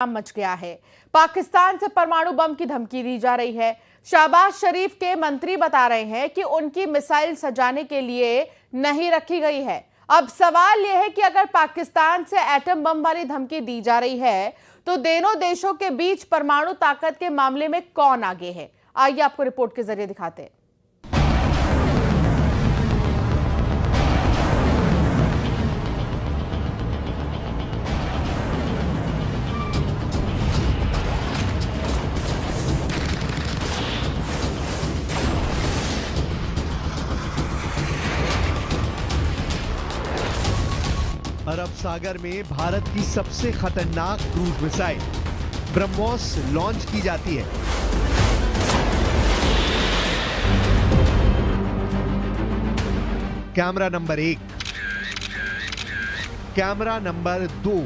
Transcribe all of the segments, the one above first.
Much गया है। पाकिस्तान से परमाणु बम की धमकी दी जा रही है। शहबाज शरीफ के मंत्री बता रहे हैं कि उनकी मिसाइल सजाने के लिए नहीं रखी गई है। अब सवाल यह है कि अगर पाकिस्तान से एटम बम वाली धमकी दी जा रही है तो दोनों देशों के बीच परमाणु ताकत के मामले में कौन आगे है? आइए आपको रिपोर्ट के जरिए दिखाते हैं। अरब सागर में भारत की सबसे खतरनाक क्रूज मिसाइल ब्रह्मोस लॉन्च की जाती है। कैमरा नंबर 1, कैमरा नंबर 2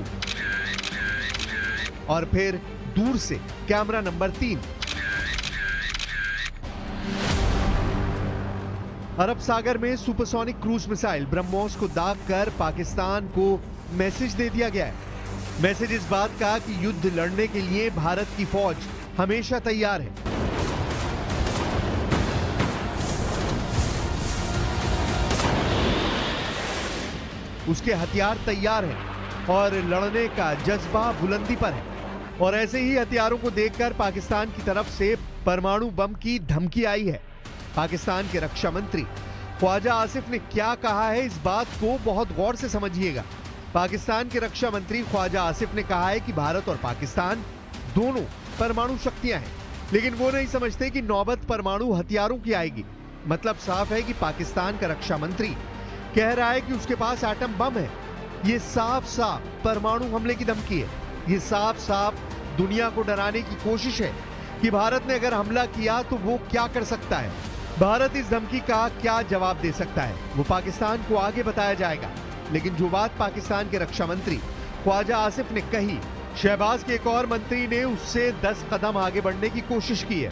और फिर दूर से कैमरा नंबर 3। अरब सागर में सुपरसोनिक क्रूज मिसाइल ब्रह्मोस को दाग कर पाकिस्तान को मैसेज दे दिया गया है। मैसेज इस बात का कि युद्ध लड़ने के लिए भारत की फौज हमेशा तैयार है। उसके हथियार तैयार हैं और लड़ने का जज्बा बुलंदी पर है। और ऐसे ही हथियारों को देखकर पाकिस्तान की तरफ से परमाणु बम की धमकी आई है। पाकिस्तान के रक्षा मंत्री ख्वाजा आसिफ ने क्या कहा है, इस बात को बहुत गौर से समझिएगा। पाकिस्तान के रक्षा मंत्री ख्वाजा आसिफ ने कहा है कि भारत और पाकिस्तान दोनों परमाणु शक्तियां हैं, लेकिन वो नहीं समझते कि नौबत परमाणु हथियारों की आएगी। मतलब साफ है कि पाकिस्तान का रक्षा मंत्री कह रहा है कि उसके पास एटम बम है। ये साफ साफ परमाणु हमले की धमकी है। ये साफ साफ दुनिया को डराने की कोशिश है कि भारत ने अगर हमला किया तो वो क्या कर सकता है। भारत इस धमकी का क्या जवाब दे सकता है वो पाकिस्तान को आगे बताया जाएगा। लेकिन जो बात पाकिस्तान के रक्षा मंत्री ख्वाजा आसिफ ने कही, शहबाज के एक और मंत्री ने उससे 10 कदम आगे बढ़ने की कोशिश की है।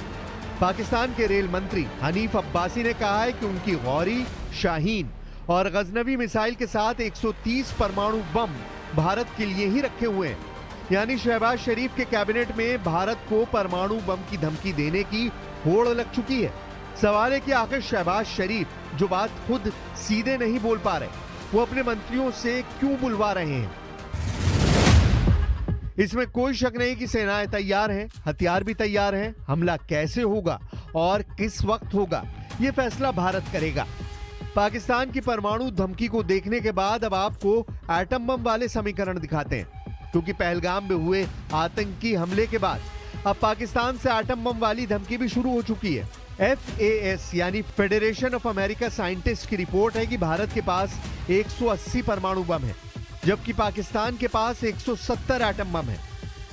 पाकिस्तान के रेल मंत्री हनीफ अब्बासी ने कहा है कि उनकी गौरी, शाहीन और गजनवी मिसाइल के साथ 130 परमाणु बम भारत के लिए ही रखे हुए हैं। यानी शहबाज शरीफ के कैबिनेट में भारत को परमाणु बम की धमकी देने की होड़ लग चुकी है। सवाल है कि आखिर शहबाज शरीफ जो बात खुद सीधे नहीं बोल पा रहे, वो अपने मंत्रियों से क्यों बुलवा रहे हैं? इसमें कोई शक नहीं कि सेनाएं तैयार हैं, हथियार भी तैयार हैं। हमला कैसे होगा और किस वक्त होगा, ये फैसला भारत करेगा। पाकिस्तान की परमाणु धमकी को देखने के बाद अब आपको एटम बम वाले समीकरण दिखाते हैं, क्योंकि पहलगाम में हुए आतंकी हमले के बाद अब पाकिस्तान से एटम बम वाली धमकी भी शुरू हो चुकी है। FAS यानी फेडरेशन ऑफ अमेरिका साइंटिस्ट की रिपोर्ट है कि भारत के पास 180 परमाणु बम है, जबकि पाकिस्तान के पास 170 एटम बम है।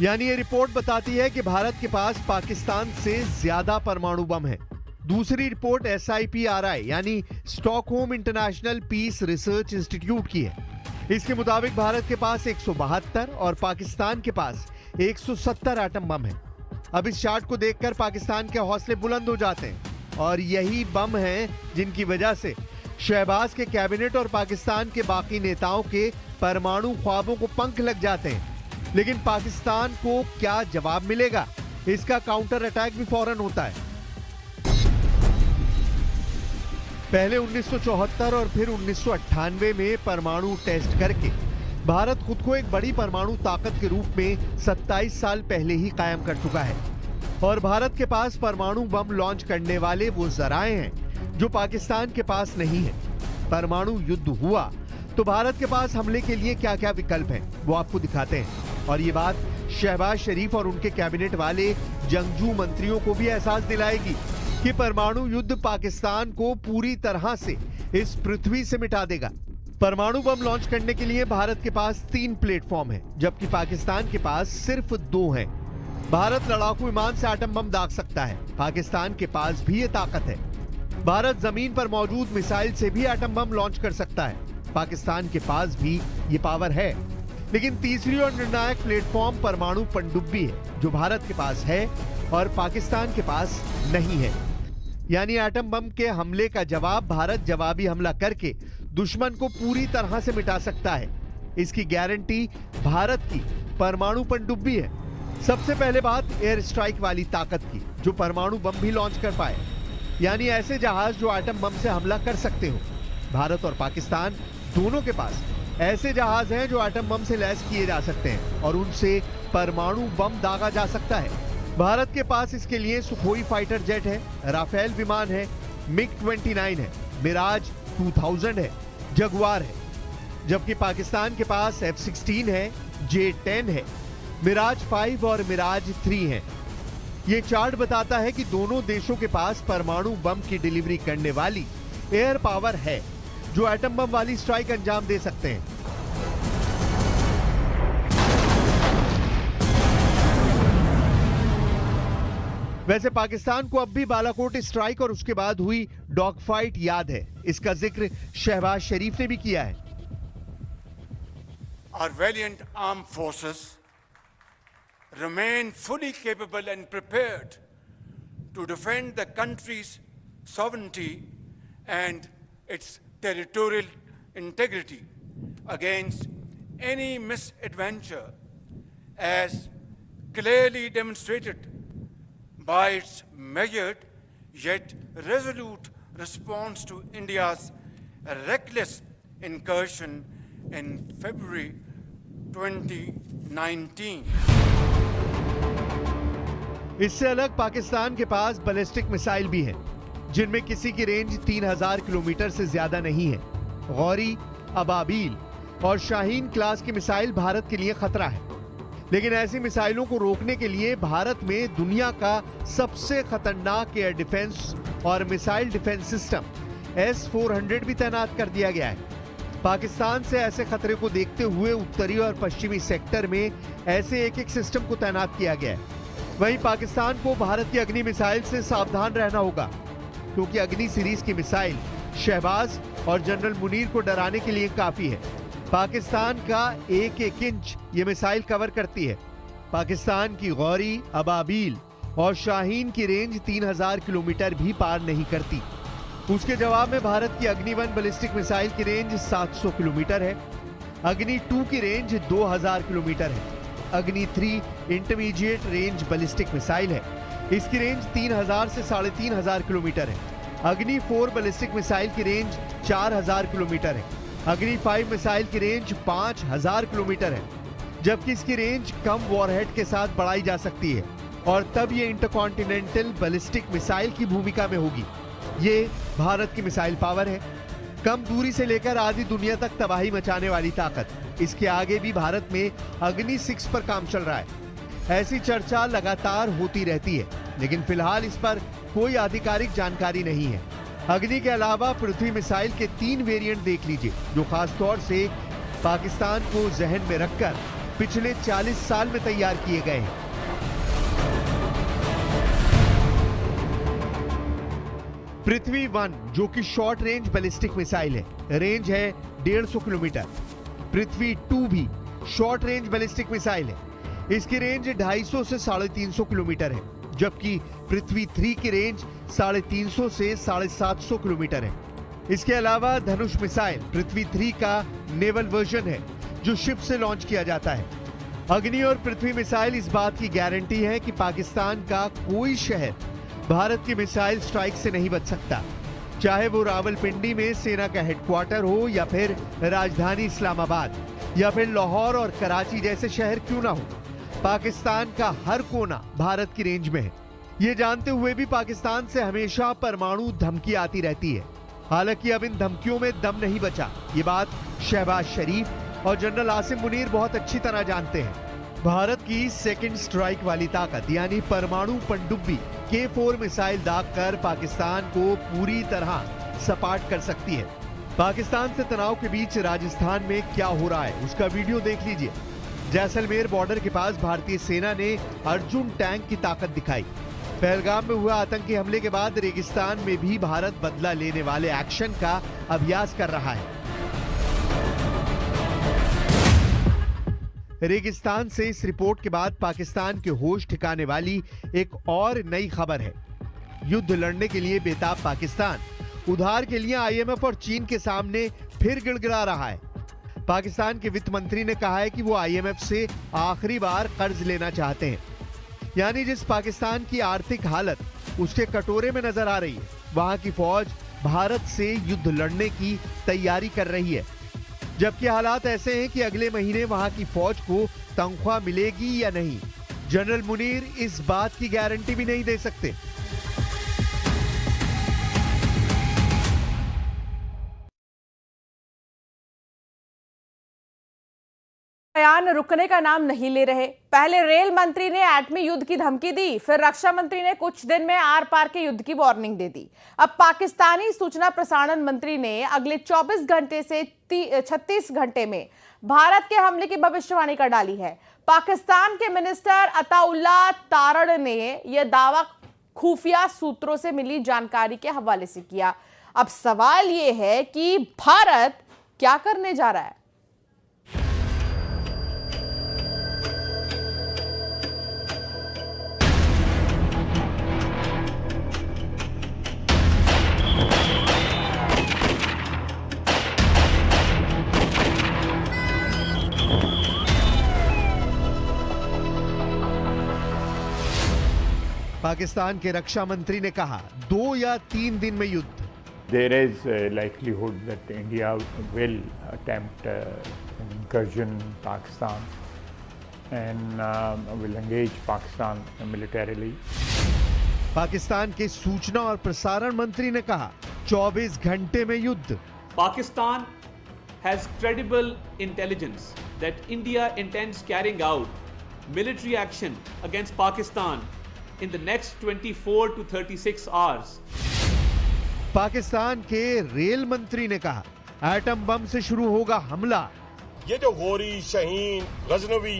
यानी ये रिपोर्ट बताती है कि भारत के पास पाकिस्तान से ज्यादा परमाणु बम है। दूसरी रिपोर्ट SIPRI यानी Stockholm International Peace Research Institute की है। इसके मुताबिक भारत के पास 172 और पाकिस्तान के पास 170 एटम बम है। अब इस चार्ट को देखकर पाकिस्तान के हौसले बुलंद हो जाते हैं और यही बम हैं जिनकी वजह से शहबाज के कैबिनेट और पाकिस्तान के बाकी नेताओं के परमाणु ख्वाबों को पंख लग जाते हैं। लेकिन पाकिस्तान को क्या जवाब मिलेगा, इसका काउंटर अटैक भी फौरन होता है। पहले 1974 और फिर 1998 में परमाणु टेस्ट करके भारत खुद को एक बड़ी परमाणु ताकत के रूप में 27 साल पहले ही कायम कर चुका है। और भारत के पास परमाणु बम लॉन्च करने वाले वो जराए हैं जो पाकिस्तान के पास नहीं है। परमाणु युद्ध हुआ तो भारत के पास हमले के लिए क्या क्या विकल्प हैं वो आपको दिखाते हैं। और ये बात शहबाज शरीफ और उनके कैबिनेट वाले जंगजू मंत्रियों को भी एहसास दिलाएगी कि परमाणु युद्ध पाकिस्तान को पूरी तरह से इस पृथ्वी से मिटा देगा। परमाणु बम लॉन्च करने के लिए भारत के पास 3 प्लेटफॉर्म हैं, जबकि पाकिस्तान के पास सिर्फ 2 हैं। भारत लड़ाकू विमान से एटम बम दाग सकता है, पाकिस्तान के पास भी ये ताकत है। भारत जमीन पर मौजूद मिसाइल से भी एटम बम लॉन्च कर सकता है, पाकिस्तान के पास भी ये पावर है। लेकिन तीसरी और निर्णायक प्लेटफॉर्म परमाणु पनडुब्बी है, जो भारत के पास है और पाकिस्तान के पास नहीं है। यानी एटम बम के हमले का जवाब भारत जवाबी हमला करके दुश्मन को पूरी तरह से मिटा सकता है। इसकी गारंटी भारत की परमाणु पनडुब्बी है। सबसे पहले बात एयर स्ट्राइक वाली ताकत की, जो परमाणु बम भी लॉन्च कर पाए, यानी ऐसे जहाज जो एटम बम से हमला कर सकते हो। भारत और पाकिस्तान दोनों के पास ऐसे जहाज हैं जो एटम बम से लैस किए जा सकते हैं और उनसे परमाणु बम दागा जा सकता है। भारत के पास इसके लिए सुखोई फाइटर जेट है, राफेल विमान है, मिग-29 है, मिराज 2000 है, जगुआर है। जबकि पाकिस्तान के पास F-16 है, J-10 है, मिराज 5 और मिराज 3 है। ये चार्ट बताता है कि दोनों देशों के पास परमाणु बम की डिलीवरी करने वाली एयर पावर है, जो एटम बम वाली स्ट्राइक अंजाम दे सकते हैं। वैसे पाकिस्तान को अब भी बालाकोट स्ट्राइक और उसके बाद हुई डॉग फाइट याद है। इसका जिक्र शहबाज शरीफ ने भी किया है। Our valiant armed forces remain fully capable and prepared to defend the country's sovereignty and its territorial integrity against any misadventure, as clearly demonstrated by its measured yet resolute response to India's reckless incursion in February 2019. इससे अलग पाकिस्तान के पास ballistic missile भी हैं, जिनमें किसी की range 3000 kilometre से ज्यादा नहीं है। गौरी, अबाबील और शाहीन क्लास की मिसाइल भारत के लिए खतरा है, लेकिन ऐसी मिसाइलों को रोकने के लिए भारत में दुनिया का सबसे खतरनाक एयर डिफेंस और मिसाइल डिफेंस सिस्टम S-400 भी तैनात कर दिया गया है। पाकिस्तान से ऐसे खतरे को देखते हुए उत्तरी और पश्चिमी सेक्टर में ऐसे एक सिस्टम को तैनात किया गया है। वहीं पाकिस्तान को भारत की अग्नि मिसाइल से सावधान रहना होगा, क्योंकि अग्नि सीरीज की मिसाइल शहबाज और जनरल मुनीर को डराने के लिए काफी है। पाकिस्तान का एक इंच ये मिसाइल कवर करती है। पाकिस्तान की गौरी, अबाबील और शाहीन की रेंज 3000 किलोमीटर भी पार नहीं करती। उसके जवाब में भारत की अग्नि 1 बैलिस्टिक मिसाइल की रेंज 700 किलोमीटर है, अग्नि 2 की रेंज 2000 किलोमीटर है, अग्नि 3 इंटरमीडिएट रेंज बैलिस्टिक मिसाइल है, इसकी रेंज 3000 से 3500 किलोमीटर है, अग्नि 4 बैलिस्टिक मिसाइल की रेंज 4000 किलोमीटर है, अग्नि 5 मिसाइल की रेंज 5000 किलोमीटर है, जबकि इसकी रेंज कम वॉरहेड के साथ बढ़ाई जा सकती है और तब ये इंटरकॉन्टिनेंटल बैलिस्टिक मिसाइल की भूमिका में होगी। ये भारत की मिसाइल पावर है, कम दूरी से लेकर आधी दुनिया तक तबाही मचाने वाली ताकत। इसके आगे भी भारत में अग्नि 6 पर काम चल रहा है। ऐसी चर्चा लगातार होती रहती है, लेकिन फिलहाल इस पर कोई आधिकारिक जानकारी नहीं है। अग्नि के अलावा पृथ्वी मिसाइल के 3 वेरिएंट देख लीजिए, जो खासतौर से पाकिस्तान को जहन में रखकर पिछले 40 साल में तैयार किए गए हैं। पृथ्वी 1 जो कि शॉर्ट रेंज बैलिस्टिक मिसाइल है, रेंज है 150 किलोमीटर। पृथ्वी 2 भी शॉर्ट रेंज बैलिस्टिक मिसाइल है, इसकी रेंज 250 से 350 किलोमीटर है, जबकि पृथ्वी 3 की रेंज 350 से 750 किलोमीटर है। इसके अलावा धनुष मिसाइल पृथ्वी 3 का नेवल वर्जन है, जो शिप से लॉन्च किया जाता है। अग्नि और पृथ्वी मिसाइल इस बात की गारंटी है कि पाकिस्तान का कोई शहर भारत की मिसाइल स्ट्राइक से नहीं बच सकता, चाहे वो रावलपिंडी में सेना का हेडक्वार्टर हो, या फिर राजधानी इस्लामाबाद, या फिर लाहौर और कराची जैसे शहर क्यों ना हो। पाकिस्तान का हर कोना भारत की रेंज में है। ये जानते हुए भी पाकिस्तान से हमेशा परमाणु धमकी आती रहती है। हालांकि अब इन धमकियों में दम नहीं बचा, ये बात शहबाज शरीफ और जनरल आसिम मुनीर बहुत अच्छी तरह जानते हैं। भारत की सेकंड स्ट्राइक वाली ताकत यानी परमाणु पनडुब्बी K4 मिसाइल दागकर पाकिस्तान को पूरी तरह सपाट कर सकती है। पाकिस्तान से तनाव के बीच राजस्थान में क्या हो रहा है उसका वीडियो देख लीजिए। जैसलमेर बॉर्डर के पास भारतीय सेना ने अर्जुन टैंक की ताकत दिखाई। पहलगाम में हुआ आतंकी हमले के बाद रेगिस्तान में भी भारत बदला लेने वाले एक्शन का अभ्यास कर रहा है। रेगिस्तान से इस रिपोर्ट के बाद पाकिस्तान के होश ठिकाने वाली एक और नई खबर है। युद्ध लड़ने के लिए बेताब पाकिस्तान उधार के लिए IMF और चीन के सामने फिर गिड़गिड़ा रहा है। पाकिस्तान के वित्त मंत्री ने कहा है कि वो IMF से आखिरी बार कर्ज लेना चाहते हैं। यानी जिस पाकिस्तान की आर्थिक हालत उसके कटोरे में नजर आ रही है, वहां की फौज भारत से युद्ध लड़ने की तैयारी कर रही है। जबकि हालात ऐसे हैं कि अगले महीने वहां की फौज को तनख्वाह मिलेगी या नहीं, जनरल मुनीर इस बात की गारंटी भी नहीं दे सकते। बयान रुकने का नाम नहीं ले रहे। पहले रेल मंत्री ने एटमी युद्ध की धमकी दी, फिर रक्षा मंत्री ने कुछ दिन में आर पार के युद्ध की वार्निंग दे दी। अब पाकिस्तानी सूचना प्रसारण मंत्री ने अगले 24 घंटे से 36 घंटे में भारत के हमले की भविष्यवाणी कर डाली है। पाकिस्तान के मिनिस्टर अताउल्लाह तारड़ ने यह दावा खुफिया सूत्रों से मिली जानकारी के हवाले से किया। अब सवाल यह है कि भारत क्या करने जा रहा है। पाकिस्तान के रक्षा मंत्री ने कहा 2 या 3 दिन में युद्ध। There is a likelihood that India will attempt incursion in Pakistan and will engage Pakistan militarily. Pakistan के सूचना और प्रसारण मंत्री ने कहा 24 घंटे में युद्ध। Pakistan has credible intelligence that India intends carrying out military action against Pakistan in the next 24 to 36 hours. Pakistan के रेल मंत्री ने कहा एटम बम से शुरू होगा हमला। ये जो गोरी, शहीन, गजनवी,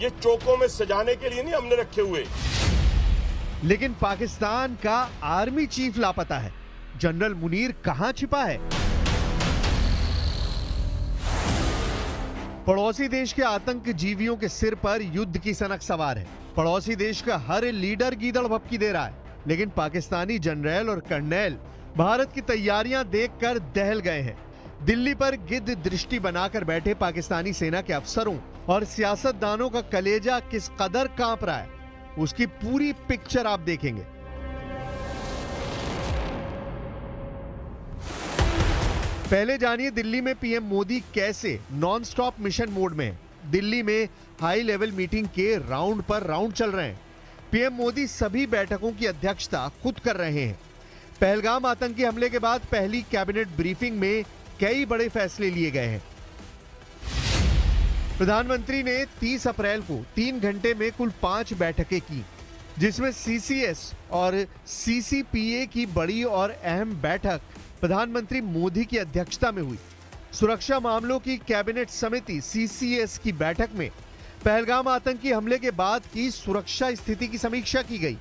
ये चौकों में सजाने के लिए नहीं हमने रखे हुए। लेकिन पाकिस्तान का आर्मी चीफ लापता है। जनरल मुनीर कहां छिपा है? पड़ोसी देश के आतंकजीवियों के सिर पर युद्ध की सनक सवार है। पड़ोसी देश का हर लीडर गीदड़ भपकी दे रहा है, लेकिन पाकिस्तानी जनरल और कर्नल भारत की तैयारियां देखकर दहल गए हैं। दिल्ली पर गिद्ध दृष्टि बनाकर बैठे पाकिस्तानी सेना के अफसरों और सियासतदानों का कलेजा किस कदर कांप रहा है, उसकी पूरी पिक्चर आप देखेंगे। पहले जानिए दिल्ली में पीएम मोदी कैसे नॉन स्टॉप मिशन मोड में हैं। दिल्ली में हाई लेवल मीटिंग के राउंड पर राउंड चल रहे हैं। पीएम मोदी सभी बैठकों की अध्यक्षता खुद कर रहे हैं। पहलगाम आतंकी हमले के बाद पहली कैबिनेट ब्रीफिंग में कई बड़े फैसले लिए गए हैं। प्रधानमंत्री ने 30 अप्रैल को 3 घंटे में कुल 5 बैठकें की, जिसमें CCS और CCPA की बड़ी और अहम बैठक प्रधानमंत्री मोदी की अध्यक्षता में हुई। सुरक्षा मामलों की कैबिनेट समिति CCS की बैठक में पहलगाम आतंकी हमले के बाद की सुरक्षा स्थिति की समीक्षा की गई।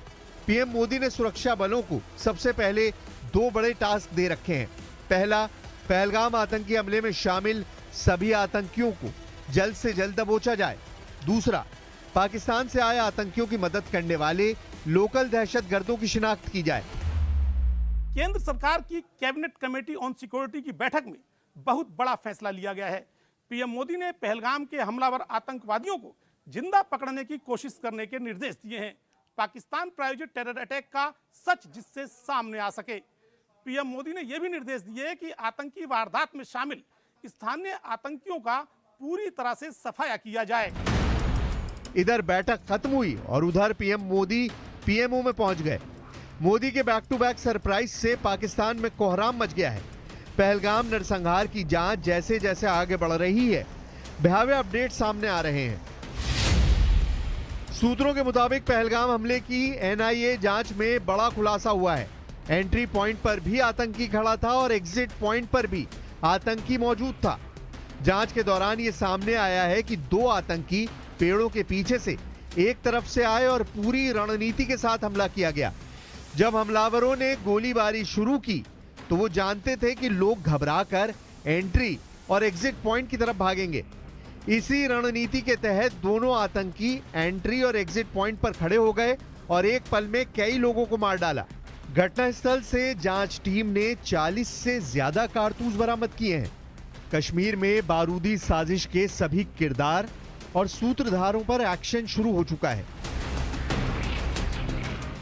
पीएम मोदी ने सुरक्षा बलों को सबसे पहले 2 बड़े टास्क दे रखे हैं। पहला, पहलगाम आतंकी हमले में शामिल सभी आतंकियों को जल्द से जल्द दबोचा जाए। दूसरा, पाकिस्तान से आए आतंकियों की मदद करने वाले लोकल दहशतगर्दों की शिनाख्त की जाए। केंद्र सरकार की कैबिनेट कमेटी ऑन सिक्योरिटी की बैठक में बहुत बड़ा फैसला लिया गया है। पीएम मोदी ने पहलगाम के हमलावर आतंकवादियों को जिंदा पकड़ने की कोशिश करने के निर्देश दिए हैं। पाकिस्तान प्रायोजित टेरर अटैक का सच जिससे सामने आ सके। पीएम मोदी ने यह भी निर्देश दिए कि आतंकी वारदात में शामिल स्थानीय आतंकियों का पूरी तरह से सफाया किया जाए। इधर बैठक खत्म हुई और उधर पीएम मोदी PMO में पहुंच गए। मोदी के बैक टू बैक सरप्राइज से पाकिस्तान में कोहराम मच गया है। पहलगाम नरसंहार की जांच जैसे जैसे आगे बढ़ रही है, भयावह अपडेट सामने आ रहे हैं। सूत्रों के मुताबिक पहलगाम हमले की NIA जांच में बड़ा खुलासा हुआ है। एंट्री पॉइंट पर भी आतंकी खड़ा था और एग्जिट पॉइंट पर भी आतंकी मौजूद था। जांच के दौरान यह सामने आया है कि 2 आतंकी पेड़ों के पीछे से एक तरफ से आए और पूरी रणनीति के साथ हमला किया गया। जब हमलावरों ने गोलीबारी शुरू की तो वो जानते थे कि लोग घबराकर एंट्री और एग्जिट पॉइंट की तरफ भागेंगे। इसी रणनीति के तहत दोनों आतंकी एंट्री और एग्जिट पॉइंट पर खड़े हो गए और एक पल में कई लोगों को मार डाला। घटनास्थल से जांच टीम ने 40 से ज्यादा कारतूस बरामद किए हैं। कश्मीर में बारूदी साजिश के सभी किरदार और सूत्रधारों पर एक्शन शुरू हो चुका है।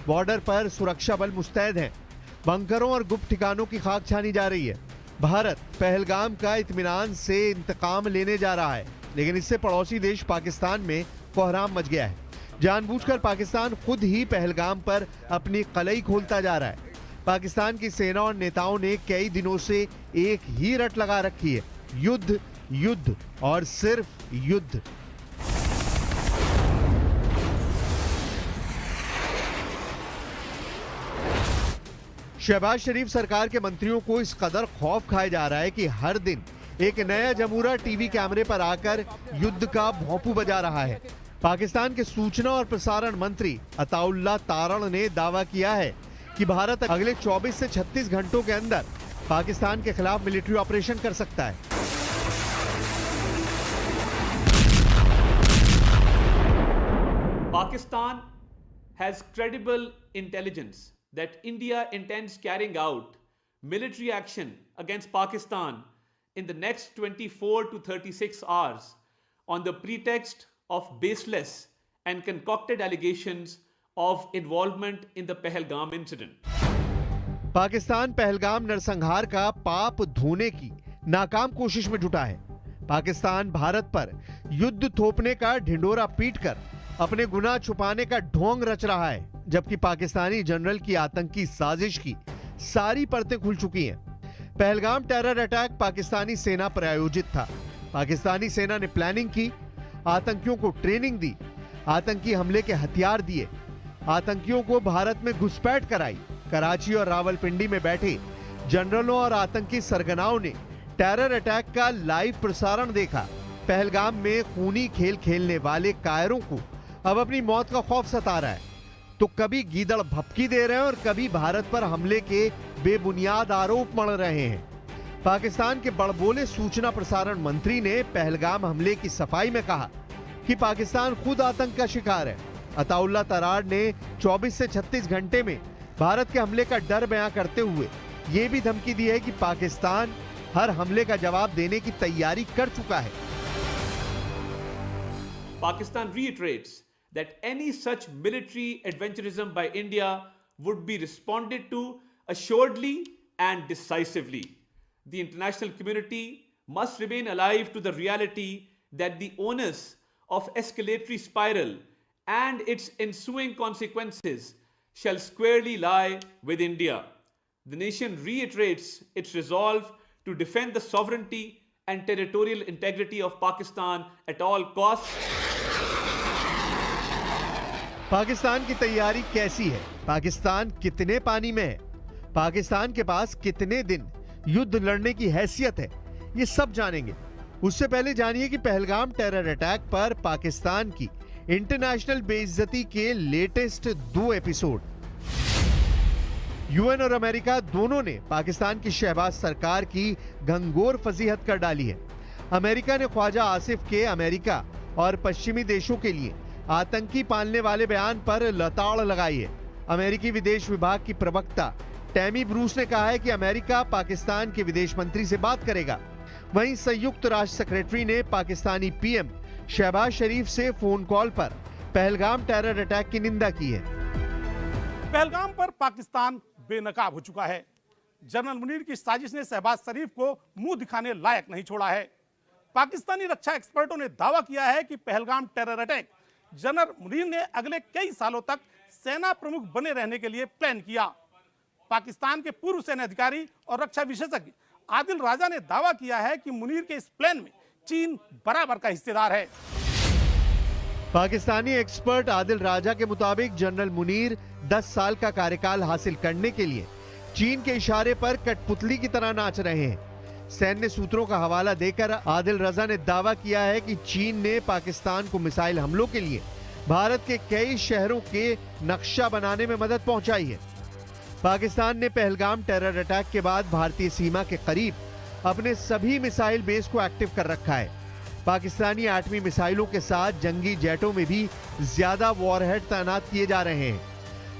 बॉर्डर पर सुरक्षा बल मुस्तैद हैं। बंकरों और गुप्त ठिकानों की खाक छानी जा रही है। भारत पहलगाम का इत्मीनान से इंतकाम लेने जा रहा है, लेकिन इससे पड़ोसी देश पाकिस्तान में कोहराम मच गया है। जानबूझकर पाकिस्तान खुद ही पहलगाम पर अपनी कलई खोलता जा रहा है। पाकिस्तान की सेना और नेताओं ने कई दिनों से एक ही रट लगा रखी है, युद्ध, युद्ध और सिर्फ युद्ध। शहबाज शरीफ सरकार के मंत्रियों को इस कदर खौफ खाया जा रहा है कि हर दिन एक नया जमूरा टीवी कैमरे पर आकर युद्ध का भोंपू बजा रहा है। पाकिस्तान के सूचना और प्रसारण मंत्री अताउल्लाह तारण ने दावा किया है कि भारत अगले 24 से 36 घंटों के अंदर पाकिस्तान के खिलाफ मिलिट्री ऑपरेशन कर सकता है। Pakistan has credible intelligence that India intends carrying out military action against Pakistan in the next 24 to 36 hours on the pretext of baseless and concocted allegations of involvement in the Pahalgam incident. Pakistan Pahalgam नरसंहार का पाप धोने की नाकाम कोशिश में जुटा है। पाकिस्तान भारत पर युद्ध थोपने का ढिंडोरा पीटकर अपने गुनाह छुपाने का ढोंग रच रहा है, जबकि पाकिस्तानी जनरल की आतंकी साजिश की सारी परतें खुल चुकी हैं। पहलगाम टेरर अटैक पाकिस्तानी सेना पर आयोजित था। पाकिस्तानी सेना ने प्लानिंग की, आतंकियों को ट्रेनिंग दी, आतंकी हमले के हथियार दिए, आतंकियों को भारत में घुसपैठ कराई। कराची और रावलपिंडी में बैठे जनरलों और आतंकी सरगनाओं ने टेरर अटैक का लाइव प्रसारण देखा। पहलगाम में खूनी खेल खेलने वाले कायरों को अब अपनी मौत का खौफ सता रहा है। तो कभी गीदड़ भपकी दे रहे हैं और कभी भारत पर हमले के बेबुनियाद आरोप मढ़ रहे हैं। पाकिस्तान के बड़बोले सूचना प्रसारण मंत्री ने पहलगाम हमले की सफाई में कहा कि पाकिस्तान खुद आतंक का शिकार है। अताउल्लाह तरार ने 24 से 36 घंटे में भारत के हमले का डर बयां करते हुए यह भी धमकी दी है कि पाकिस्तान हर हमले का जवाब देने की तैयारी कर चुका है। Pakistan reiterates that any such military adventurism by India would be responded to assuredly and decisively. The international community must remain alive to the reality that the onus of escalatory spiral and its ensuing consequences shall squarely lie with India. The nation reiterates its resolve to defend the sovereignty and territorial integrity of Pakistan at all costs. Pakistan की तैयारी कैसी है? पाकिस्तान कितने पानी में है? पाकिस्तान के पास कितने दिन युद्ध लड़ने की हैसियत है? ये सब जानेंगे। उससे पहले जानिए कि पहलगाम टेरर अटैक पर पाकिस्तान की इंटरनेशनल बेइज्जती के लेटेस्ट 2 एपिसोड। यूएन और अमेरिका दोनों ने पाकिस्तान की शहबाज सरकार की घंघोर फजीहत कर डाली है। अमेरिका ने ख्वाजा आसिफ के अमेरिका और पश्चिमी देशों के लिए आतंकी पालने वाले बयान पर लताड़ लगाई है। अमेरिकी विदेश विभाग की प्रवक्ता टैमी ब्रूस ने कहा है कि अमेरिका पाकिस्तान के विदेश मंत्री से बात करेगा। वहीं संयुक्त राष्ट्र सेक्रेटरी ने पाकिस्तानी पीएम शहबाज शरीफ से फोन कॉल पर पहलगाम टेरर अटैक की निंदा की है। पहलगाम पर पाकिस्तान बेनकाब हो चुका है। जनरल मुनीर की साजिश ने शहबाज शरीफ को मुंह दिखाने लायक नहीं छोड़ा है। पाकिस्तानी रक्षा एक्सपर्टों ने दावा किया है कि Pahalgam terror attack general Munir ने अगले कई सालों तक सेना प्रमुख बने रहने के लिए प्लान किया। पाकिस्तान के पूर्व सेना अधिकारी और रक्षा विशेषज्ञ आदिल राजा ने दावा किया है कि मुनीर के इस प्लान में चीन बराबर का हिस्सेदार है। पाकिस्तानी एक्सपर्ट आदिल राजा के मुताबिक जनरल मुनीर 10 साल का कार्यकाल हासिल करने के लिए चीन के इशारे पर कठपुतली की तरह नाच रहे हैं। सैन्य सूत्रों का हवाला देकर आदिल रजा ने दावा किया है कि चीन ने पाकिस्तान को मिसाइल हमलों के लिए भारत के कई शहरों के नक्शा बनाने में मदद पहुंचाई है। पाकिस्तान ने पहलगाम टेरर अटैक के बाद भारतीय सीमा के करीब अपने सभी मिसाइल बेस को एक्टिव कर रखा है। पाकिस्तानी एटमी मिसाइलों के साथ जंगी जेटों में भी ज्यादा वॉरहेड तैनात किए जा रहे हैं।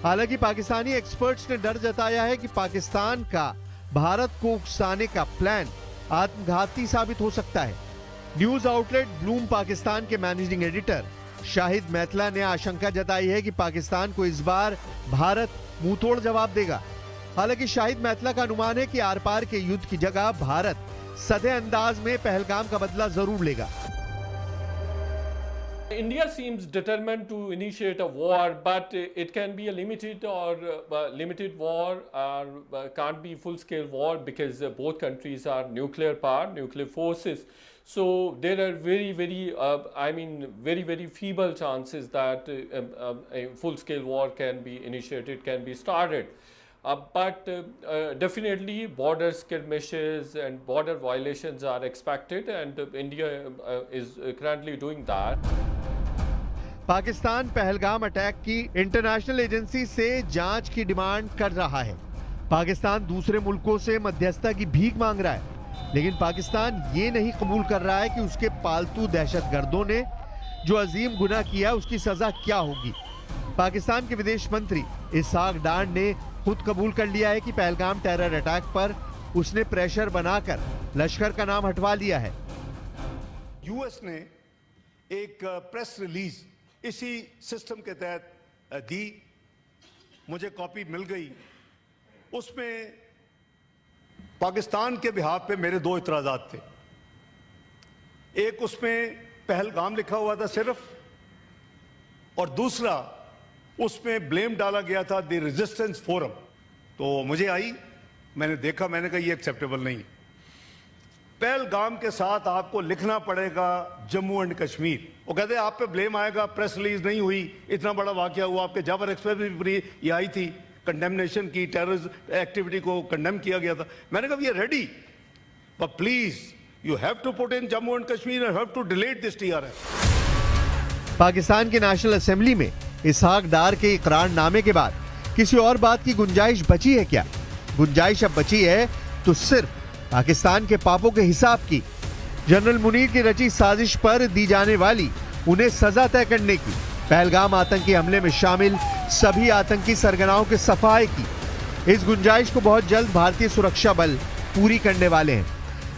हालांकि पाकिस्तानी एक्सपर्ट्स ने डर जताया है कि पाकिस्तान का भारत को उकसाने का प्लान आत्मघाती साबित हो सकता है। न्यूज आउटलेट ब्लूम पाकिस्तान के मैनेजिंग एडिटर शाहिद मैतला ने आशंका जताई है कि पाकिस्तान को इस बार भारत मुंहतोड़ जवाब देगा। हालांकि शाहिद मैतला का अनुमान है कि आर पार के युद्ध की जगह भारत सधे अंदाज में पहलगाम का बदला जरूर लेगा। India seems determined to initiate a war, but it can be a limited war, or can't be full-scale war, because both countries are nuclear power, nuclear forces. So there are very feeble chances that a full-scale war can be initiated, can be started. But definitely border skirmishes and border violations are expected, and India is currently doing that. Pakistan Pahalgam attack की international agency से जांच की demand कर रहा है। पाकिस्तान दूसरे मुल्कों से मध्यस्थता की भीख मांग रहा है, लेकिन पाकिस्तान ये नहीं कबूल कर रहा है कि उसके पालतू दहशतगर्दों ने जो अजीम गुनाह किया उसकी सजा क्या होगी। पाकिस्तान के विदेश मंत्री इसहाक डार ने खुद कबूल कर लिया है कि पहलगाम टेरर अटैक पर उसने प्रेशर बनाकर लश्कर का नाम हटवा लिया है। यूएस ने एक प्रेस रिलीज इसी सिस्टम के तहत दी, मुझे कॉपी मिल गई। उसमें पाकिस्तान के बिहाफ पे मेरे दो इतराज़ात थे। एक उसमें पहलगाम लिखा हुआ था सिर्फ, और दूसरा उसमें ब्लेम डाला गया था द रेजिस्टेंस फोरम। तो मुझे आई, मैंने देखा, मैंने कहा ये एक्सेप्टेबल नहीं। पहलगाम के साथ आपको लिखना पड़ेगा जम्मू एंड कश्मीर। वो कहते हैं आप पे ब्लेम आएगा, प्रेस रिलीज नहीं हुई, इतना बड़ा वाकया हुआ, आपके जावर एक्सप्रेस भी ये आई थी, कंडेमनेशन की, टेररिस्ट एक्टिविटी को कंडेम किया गया था। मैंने कहा ये ready, but please you have to put in Jammu and Kashmir and have to delete this TRF। Pakistan के नेशनल असेंबली में इसहाक डार के इकरारनामे के बाद किसी और बात की गुंजाइश बची है क्या? गुंजाइश अब बची है तो सिर्फ पाकिस्तान के पापों के हिसाब की। जनरल मुनीर की रची साजिश पर दी जाने वाली उन्हें सजा तय करने की, पहलगाम आतंकी हमले में शामिल सभी आतंकी सरगनाओं के सफाए की। इस गुंजाइश को बहुत जल्द भारतीय सुरक्षा बल पूरी करने वाले हैं।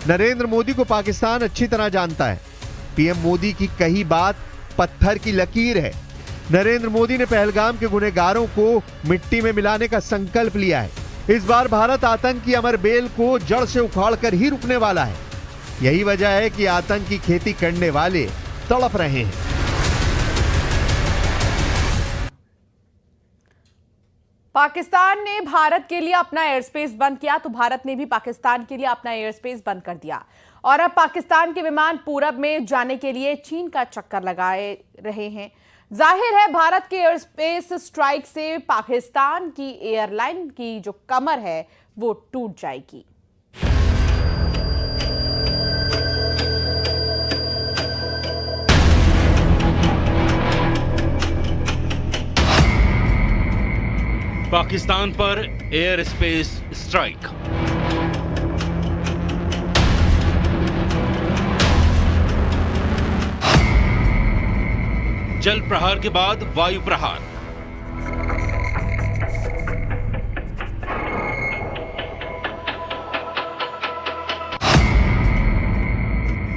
नरेंद्र मोदी को पाकिस्तान अच्छी तरह जानता है। पीएम मोदी की कही बात पत्थर की लकीर है। नरेंद्र मोदी ने पहलगाम के गुनहगारों को मिट्टी में मिलाने का संकल्प लिया है। इस बार भारत आतंक की अमर बेल को जड़ से उखाड़कर ही रुकने वाला है। यही वजह है कि आतंक की खेती करने वाले तड़प रहे हैं। पाकिस्तान ने भारत के लिए अपना एयर स्पेस बंद किया तो भारत ने भी पाकिस्तान के लिए अपना एयर स्पेस बंद कर दिया, और अब पाकिस्तान के विमान पूरब में जाने के लिए चीन का चक्कर लगाए रहे हैं। जाहिर है भारत के एयर स्पेस स्ट्राइक से पाकिस्तान की एयरलाइन की जो कमर है वो टूट जाएगी। पाकिस्तान पर एयर स्पेस स्ट्राइक। जल प्रहार के बाद वायु प्रहार।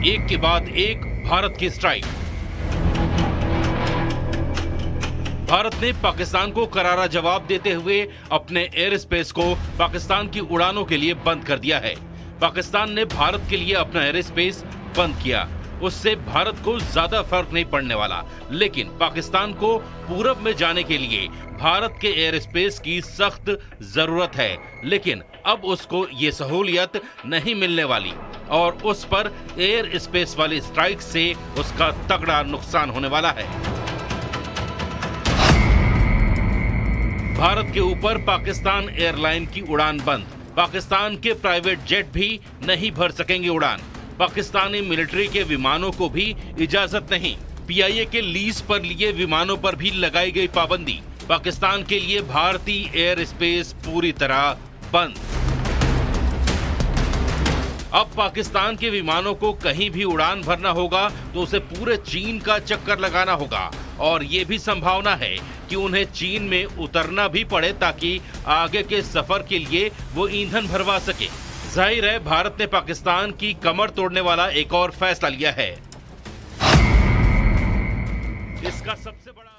एक के बाद एक भारत की स्ट्राइक। भारत ने पाकिस्तान को करारा जवाब देते हुए अपने एयर स्पेस को पाकिस्तान की उड़ानों के लिए बंद कर दिया है। पाकिस्तान ने भारत के लिए अपना एयर स्पेस बंद किया, उससे भारत को ज्यादा फर्क नहीं पड़ने वाला, लेकिन पाकिस्तान को पूरब में जाने के लिए भारत के एयर स्पेस की सख्त जरूरत है। लेकिन अब उसको ये सहूलियत नहीं मिलने वाली और उस पर एयर स्पेस वाली स्ट्राइक से उसका तगड़ा नुकसान होने वाला है। भारत के ऊपर पाकिस्तान एयरलाइन की उड़ान बंद। पाकिस्तान के प्राइवेट जेट भी नहीं भर सकेंगे उड़ान। पाकिस्तानी मिलिट्री के विमानों को भी इजाजत नहीं। पीआईए के लीज पर लिए विमानों पर भी लगाई गई पाबंदी। पाकिस्तान के लिए भारतीय एयर स्पेस पूरी तरह बंद। अब पाकिस्तान के विमानों को कहीं भी उड़ान भरना होगा तो उसे पूरे चीन का चक्कर लगाना होगा, और ये भी संभावना है कि उन्हें चीन में उतरना भी पड़े ताकि आगे के सफर के लिए वो ईंधन भरवा सके। जाहिर है भारत ने पाकिस्तान की कमर तोड़ने वाला एक और फैसला लिया है। इसका सबसे बड़ा